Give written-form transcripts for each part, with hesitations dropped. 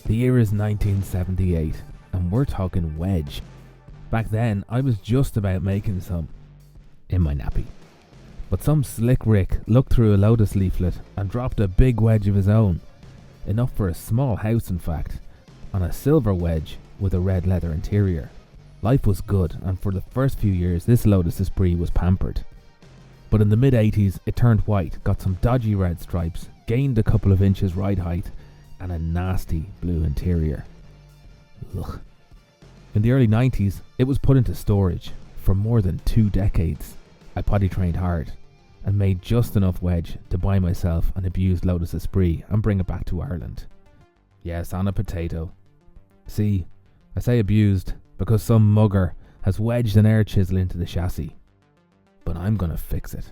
The year is 1978, and we're talking wedge. Back then, I was just about making some, in my nappy. But some slick Rick looked through a Lotus leaflet and dropped a big wedge of his own. Enough for a small house, in fact, on a silver wedge with a red leather interior. Life was good, and for the first few years, this Lotus Esprit was pampered. But in the mid-80s, it turned white, got some dodgy red stripes, gained a couple of inches ride height, and a nasty blue interior. Ugh. In the early 90s, it was put into storage for more than 2 decades. I potty trained hard and made just enough wedge to buy myself an abused Lotus Esprit and bring it back to Ireland. Yes, on a potato. See, I say abused because some mugger has wedged an air chisel into the chassis. But I'm gonna fix it.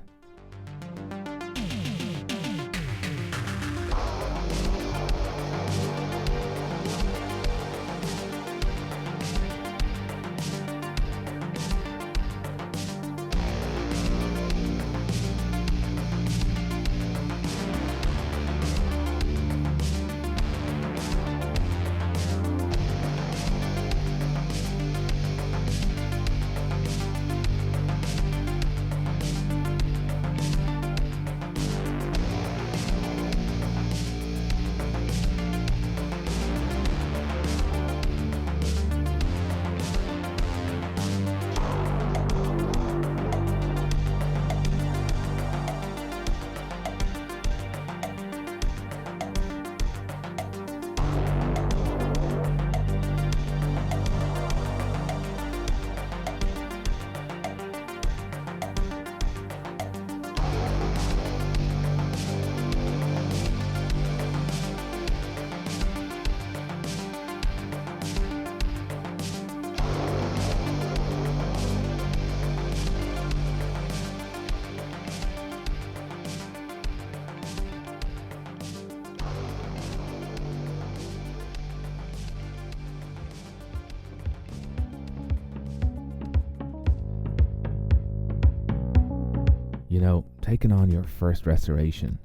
You know, taking on your first restoration,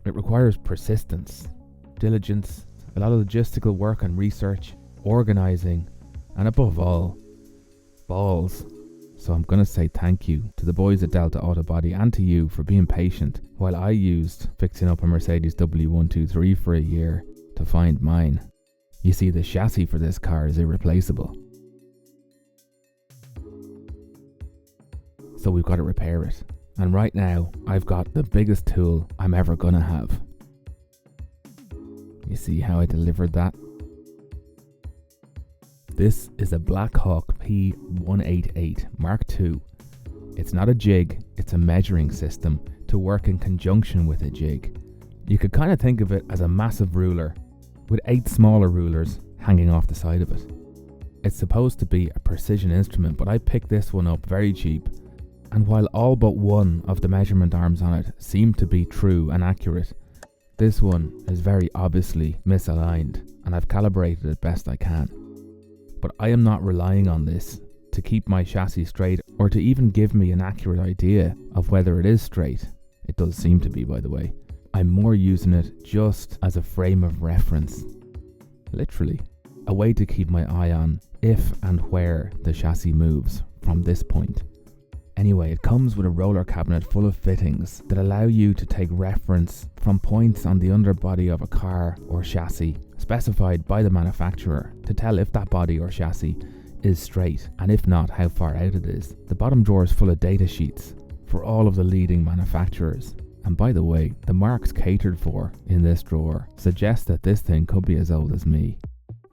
it requires persistence, diligence, a lot of logistical work and research, organising, and above all, balls. So I'm going to say thank you to the boys at Delta Auto Body and to you for being patient while I used fixing up a Mercedes W123 for a year to find mine. You see, the chassis for this car is irreplaceable. So we've got to repair it. And right now, I've got the biggest tool I'm ever gonna have. You see how I delivered that? This is a Blackhawk P188 Mark II. It's not a jig, it's a measuring system to work in conjunction with a jig. You could kind of think of it as a massive ruler with 8 smaller rulers hanging off the side of it. It's supposed to be a precision instrument, but I picked this one up very cheap. And while all but one of the measurement arms on it seem to be true and accurate, this one is very obviously misaligned, and I've calibrated it best I can. But I am not relying on this to keep my chassis straight or to even give me an accurate idea of whether it is straight. It does seem to be, by the way. I'm more using it just as a frame of reference. Literally, a way to keep my eye on if and where the chassis moves from this point. Anyway, it comes with a roller cabinet full of fittings that allow you to take reference from points on the underbody of a car or chassis specified by the manufacturer to tell if that body or chassis is straight, and if not, how far out it is. The bottom drawer is full of data sheets for all of the leading manufacturers. And by the way, the marks catered for in this drawer suggest that this thing could be as old as me.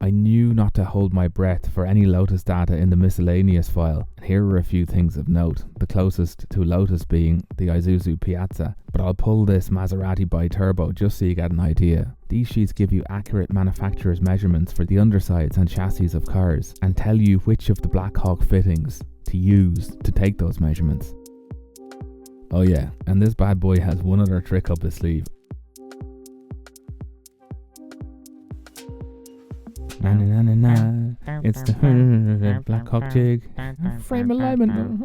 I knew not to hold my breath for any Lotus data in the miscellaneous file, and here are a few things of note, the closest to Lotus being the Isuzu Piazza, but I'll pull this Maserati bi-turbo just so you get an idea. These sheets give you accurate manufacturer's measurements for the undersides and chassis of cars, and tell you which of the Blackhawk fittings to use to take those measurements. Oh yeah, and this bad boy has one other trick up his sleeve. Na na na na na. It's the Blackhawk jig. Frame alignment.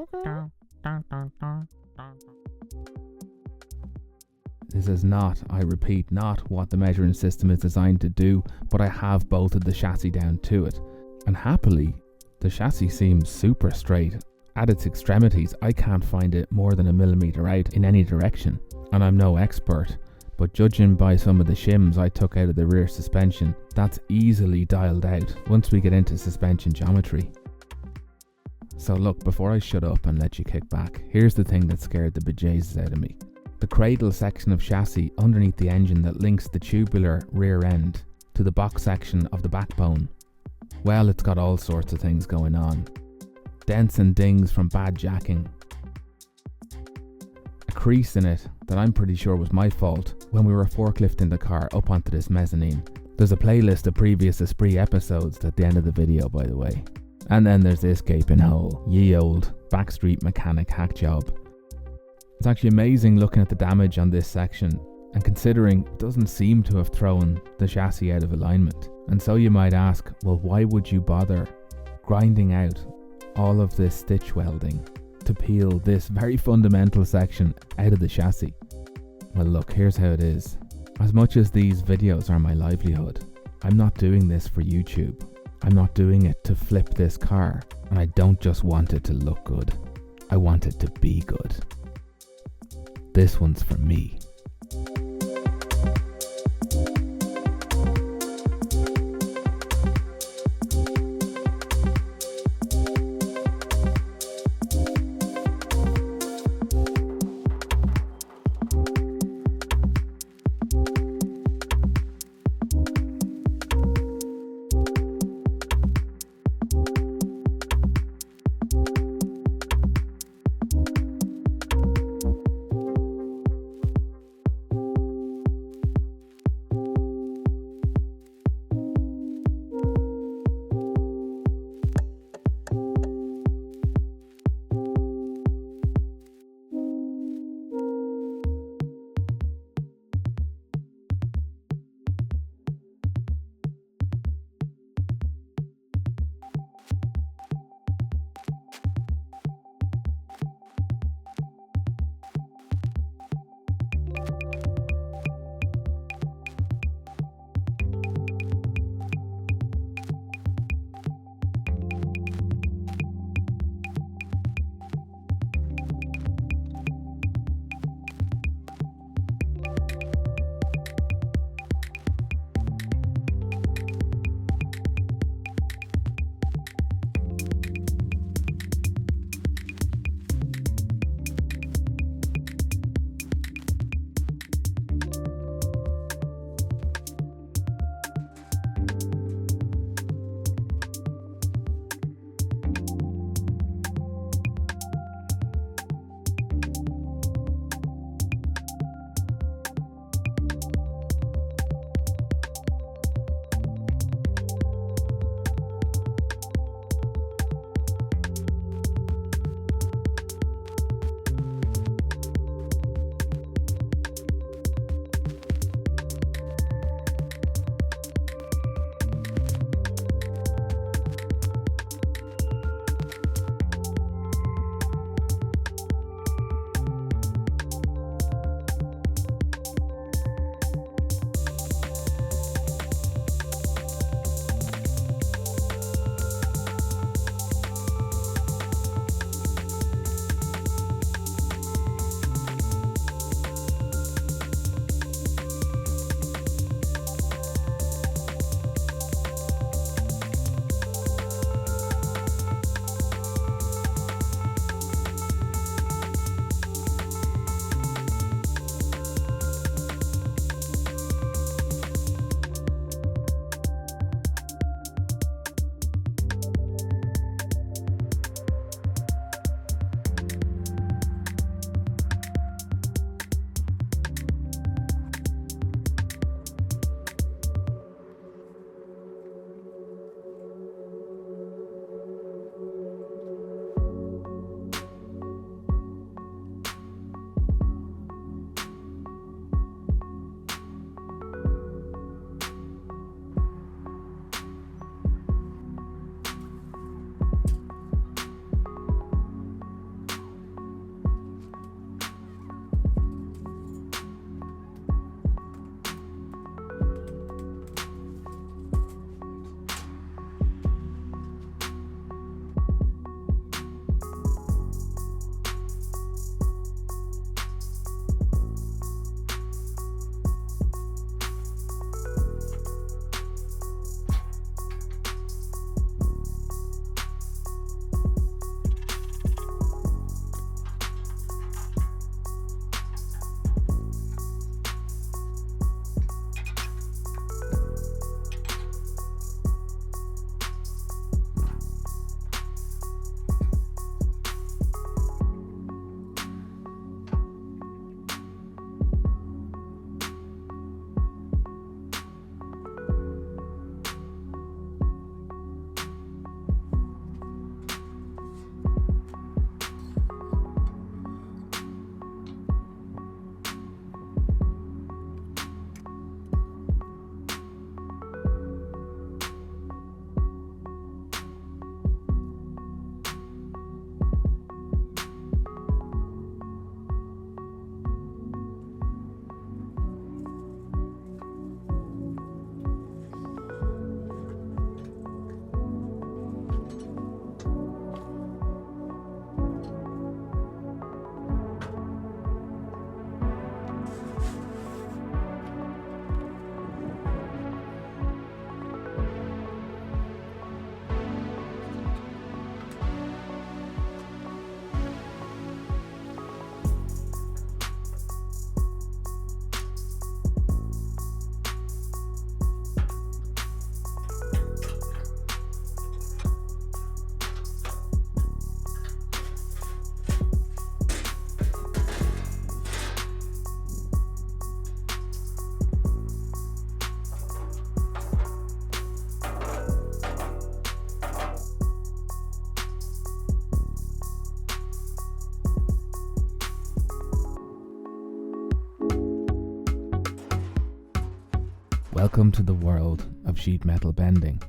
This is not, I repeat, not what the measuring system is designed to do, but I have bolted the chassis down to it. And happily, the chassis seems super straight. At its extremities, I can't find it more than a millimetre out in any direction. And I'm no expert, but judging by some of the shims I took out of the rear suspension, that's easily dialed out once we get into suspension geometry. So look, before I shut up and let you kick back, here's the thing that scared the bejesus out of me. The cradle section of chassis underneath the engine that links the tubular rear end to the box section of the backbone. Well, it's got all sorts of things going on. Dents and dings from bad jacking. A crease in it that I'm pretty sure was my fault when we were forklifting the car up onto this mezzanine. There's a playlist of previous Esprit episodes at the end of the video, by the way. And then there's this gaping hole. Ye old backstreet mechanic hack job. It's actually amazing looking at the damage on this section and considering it doesn't seem to have thrown the chassis out of alignment. And so you might ask, well, why would you bother grinding out all of this stitch welding to peel this very fundamental section out of the chassis? Well, look, here's how it is. As much as these videos are my livelihood, I'm not doing this for YouTube. I'm not doing it to flip this car, and I don't just want it to look good. I want it to be good. This one's for me. Welcome to the world of sheet metal bending.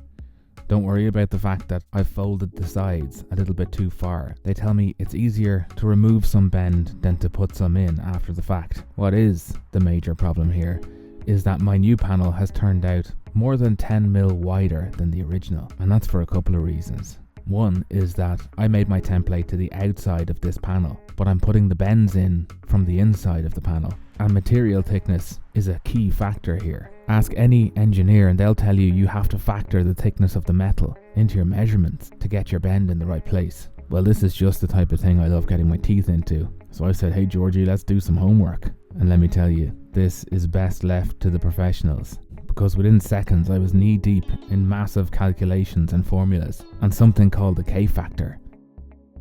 Don't worry about the fact that I've folded the sides a little bit too far. They tell me it's easier to remove some bend than to put some in after the fact. What is the major problem here is that my new panel has turned out more than 10 mil wider than the original, and that's for a couple of reasons. One is that I made my template to the outside of this panel, but I'm putting the bends in from the inside of the panel, and material thickness is a key factor here. Ask any engineer and they'll tell you have to factor the thickness of the metal into your measurements to get your bend in the right place. Well, this is just the type of thing I love getting my teeth into. So I said, hey Georgie, let's do some homework. And let me tell you, this is best left to the professionals, because within seconds I was knee deep in massive calculations and formulas and something called the K-factor.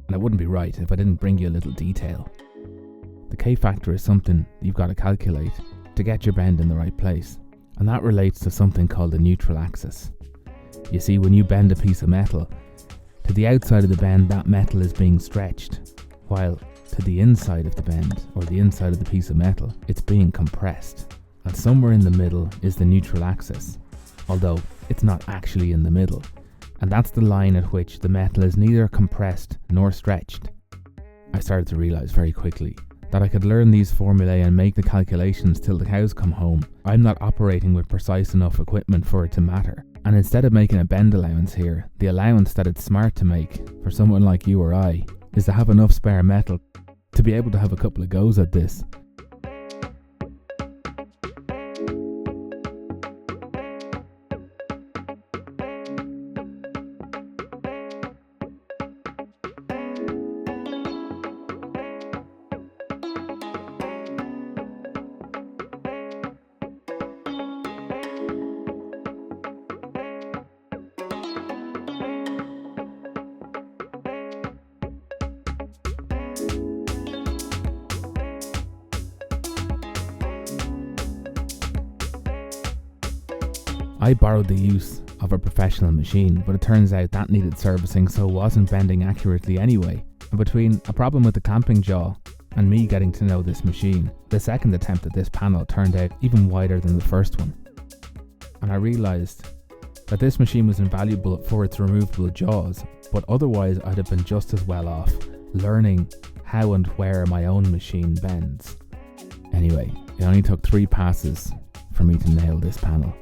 And it wouldn't be right if I didn't bring you a little detail. The K-factor is something you've got to calculate to get your bend in the right place, and that relates to something called the neutral axis. You see, when you bend a piece of metal, to the outside of the bend that metal is being stretched, while to the inside of the bend, or the inside of the piece of metal, it's being compressed. And somewhere in the middle is the neutral axis, although it's not actually in the middle, and that's the line at which the metal is neither compressed nor stretched. I started to realise very quickly that I could learn these formulae and make the calculations till the cows come home. I'm not operating with precise enough equipment for it to matter. And instead of making a bend allowance here, the allowance that it's smart to make for someone like you or I is to have enough spare metal to be able to have a couple of goes at this. I borrowed the use of a professional machine, but it turns out that needed servicing, so wasn't bending accurately anyway. And between a problem with the clamping jaw and me getting to know this machine, the second attempt at this panel turned out even wider than the first one. And I realised that this machine was invaluable for its removable jaws, but otherwise I'd have been just as well off learning how and where my own machine bends. Anyway, it only took 3 passes for me to nail this panel.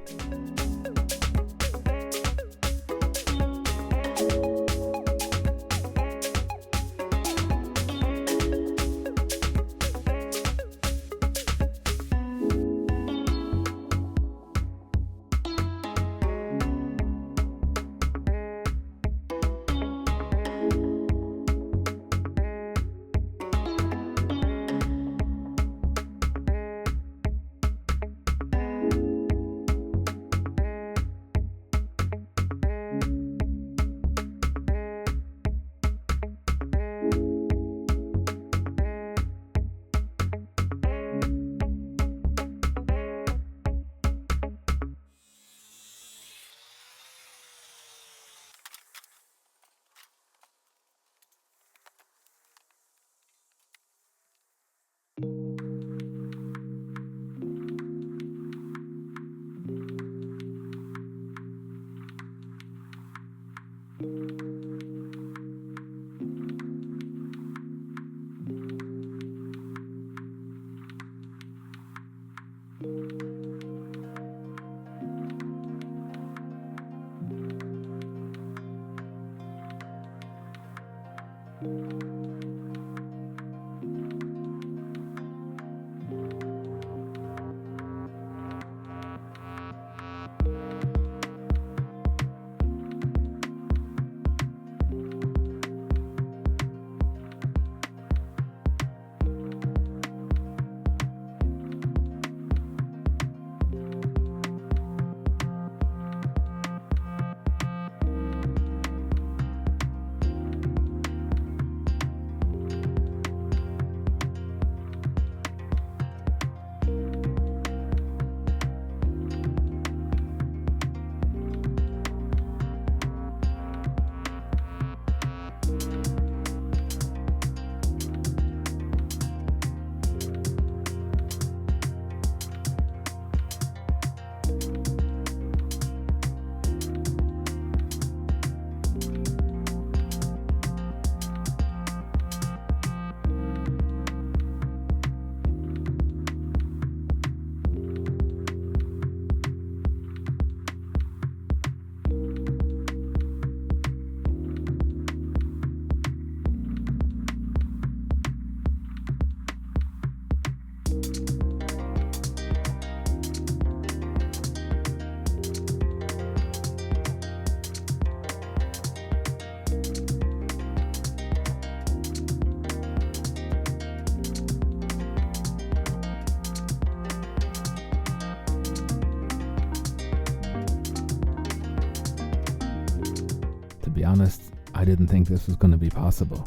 be honest, I didn't think this was going to be possible.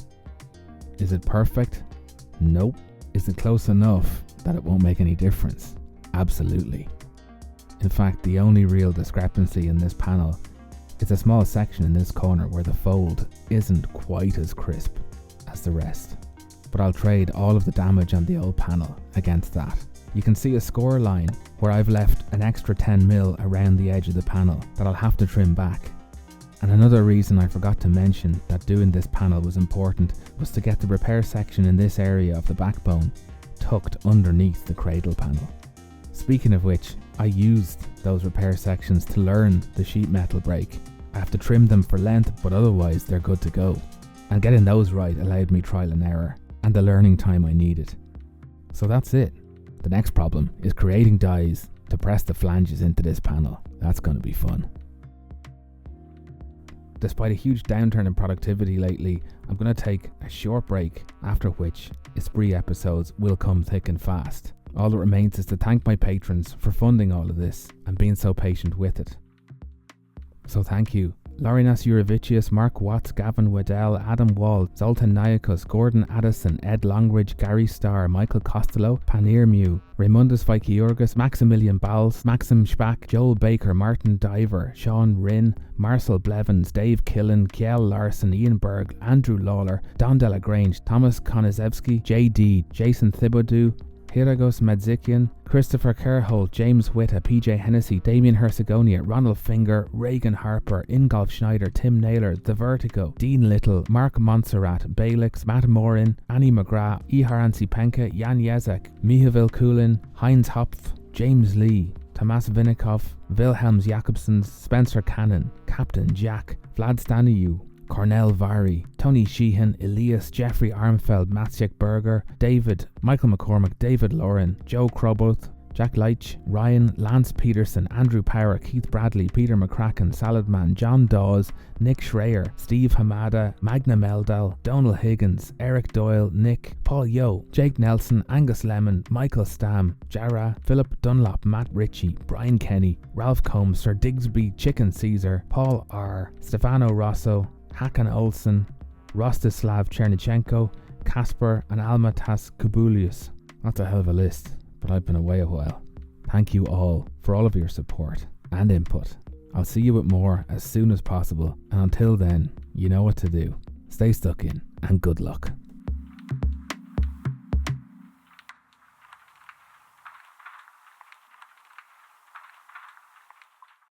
Is it perfect? Nope. Is it close enough that it won't make any difference? Absolutely. In fact, the only real discrepancy in this panel is a small section in this corner where the fold isn't quite as crisp as the rest. But I'll trade all of the damage on the old panel against that. You can see a score line where I've left an extra 10mm around the edge of the panel that I'll have to trim back. And another reason I forgot to mention that doing this panel was important was to get the repair section in this area of the backbone tucked underneath the cradle panel. Speaking of which, I used those repair sections to learn the sheet metal brake. I have to trim them for length, but otherwise they're good to go. And getting those right allowed me trial and error and the learning time I needed. So that's it. The next problem is creating dies to press the flanges into this panel. That's going to be fun. Despite a huge downturn in productivity lately, I'm going to take a short break, after which Esprit episodes will come thick and fast. All that remains is to thank my patrons for funding all of this and being so patient with it. So thank you. Lorinas Urovicius, Mark Watts, Gavin Waddell, Adam Wall, Zoltan Nyakos, Gordon Addison, Ed Longridge, Gary Starr, Michael Costello, Panir Mew, Raymundus Vikiorgus, Maximilian Bowles, Maxim Spack, Joel Baker, Martin Diver, Sean Rinn, Marcel Blevins, Dave Killen, Kiel Larson, Ian Berg, Andrew Lawler, Don Delagrange, Thomas Konizewski, JD, Jason Thibodeau, Hiragos Medzikian, Christopher Kerholt, James Witta, PJ Hennessy, Damien Herzegonia, Ronald Finger, Reagan Harper, Ingolf Schneider, Tim Naylor, The Vertigo, Dean Little, Mark Montserrat, Balix, Matt Morin, Annie McGrath, Ihar Ansipenka, Jan Jezek, Mihavil Kulin, Heinz Hopf, James Lee, Tomas Vinikov, Wilhelms Jakobsens, Spencer Cannon, Captain Jack, Vlad Staniu, Cornell Vari, Tony Sheehan, Elias, Jeffrey Armfeld, Maciek Berger, David, Michael McCormick, David Lauren, Joe Croboth, Jack Leitch, Ryan, Lance Peterson, Andrew Power, Keith Bradley, Peter McCracken, Saladman, John Dawes, Nick Schreier, Steve Hamada, Magna Meldal, Donal Higgins, Eric Doyle, Nick, Paul Yo, Jake Nelson, Angus Lemon, Michael Stam, Jara, Philip Dunlop, Matt Ritchie, Brian Kenny, Ralph Combs, Sir Digsby, Chicken Caesar, Paul R, Stefano Rosso, Hakan Olsen, Rostislav Chernichenko, Kasper and Almatas Kubulius. That's a hell of a list, but I've been away a while. Thank you all for all of your support and input. I'll see you with more as soon as possible, and until then, you know what to do. Stay stuck in, and good luck.